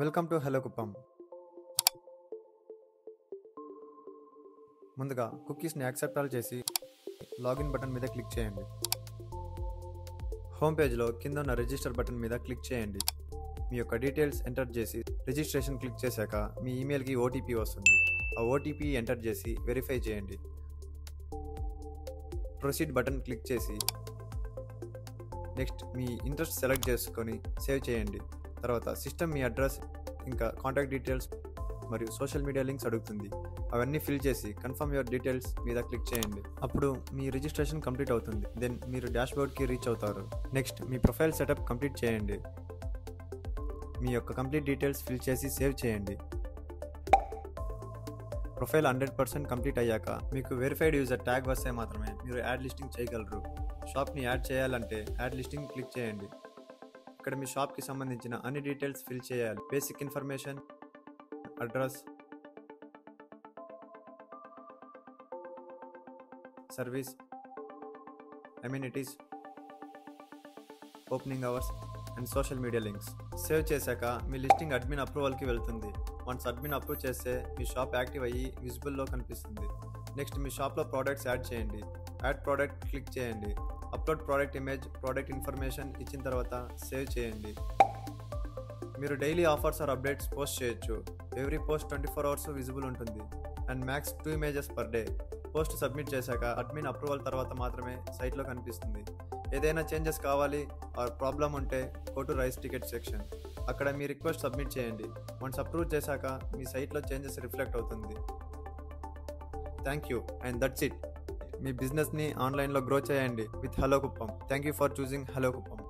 Welcome to hello Kuppam. ముందుగా కుకీస్ని accept all చేసి login button మీద క్లిక్ చేయండి. హోమ్ పేజ్లో కింద ఉన్న రిజిస్టర్ బటన్ మీద క్లిక్ చేయండి. మీ యొక్క డీటెయిల్స్ ఎంటర్ చేసి రిజిస్ట్రేషన్ క్లిక్ చేశాక మీ ఈమెయిల్కి ఓటీపీ వస్తుంది. ఆ ఓటీపీ ఎంటర్ చేసి వెరిఫై చేయండి. ప్రొసీడ్ బటన్ క్లిక్ చేసి నెక్స్ట్ మీ ఇంట్రెస్ట్ సెలెక్ట్ చేసుకొని సేవ్ చేయండి. తర్వాత సిస్టమ్ మీ అడ్రస్ ఇంకా కాంటాక్ట్ డీటెయిల్స్ మరియు సోషల్ మీడియా లింక్స్ అడుగుతుంది. అవన్నీ ఫిల్ చేసి కన్ఫర్మ్ యువర్ డీటెయిల్స్ మీద క్లిక్ చేయండి. అప్పుడు మీ రిజిస్ట్రేషన్ కంప్లీట్ అవుతుంది. దెన్ మీరు డాష్బోర్డ్కి రీచ్ అవుతారు. నెక్స్ట్ మీ ప్రొఫైల్ సెటప్ కంప్లీట్ చేయండి. మీ యొక్క కంప్లీట్ డీటెయిల్స్ ఫిల్ చేసి సేవ్ చేయండి. ప్రొఫైల్ 100% కంప్లీట్ అయ్యాక మీకు వెరిఫైడ్ యూజర్ ట్యాగ్ వస్తే మాత్రమే మీరు యాడ్ లిస్టింగ్ చేయగలరు. షాప్ని యాడ్ చేయాలంటే యాడ్ లిస్టింగ్ క్లిక్ చేయండి. ఇక్కడ మీ షాప్కి సంబంధించిన అన్ని డీటెయిల్స్ ఫిల్ చేయాలి. Basic information, address, service, amenities, opening hours and social media links. Save చేశాక మీ లిస్టింగ్ అడ్మిన్ అప్రూవల్కి వెళ్తుంది. వన్స్ అడ్మిన్ అప్రూవ్ చేస్తే మీ షాప్ యాక్టివ్ అయ్యి విజిబుల్లో కనిపిస్తుంది. నెక్స్ట్ మీ షాప్లో ప్రోడక్ట్స్ యాడ్ చేయండి. యాడ్ ప్రోడక్ట్ క్లిక్ చేయండి. Upload product image, product information ఇచ్చిన తర్వాత సేవ్ చేయండి. మీరు daily offers or updates post చేయొచ్చు. ఎవ్రీ పోస్ట్ 24 hours విజిబుల్ ఉంటుంది and max 2 images per day. Post submit చేశాక అడ్మిన్ అప్రూవల్ తర్వాత మాత్రమే సైట్లో కనిపిస్తుంది. ఏదైనా చేంజెస్ కావాలి ఆర్ ప్రాబ్లం ఉంటే go to raise ticket section. అక్కడ మీ రిక్వెస్ట్ సబ్మిట్ చేయండి. వన్స్ అప్రూవ్ చేశాక మీ సైట్లో చేంజెస్ రిఫ్లెక్ట్ అవుతుంది. Thank you and that's it. మీ బిజినెస్ని ఆన్లైన్లో గ్రో చేయండి with hello Kuppam. Thank you for choosing hello Kuppam.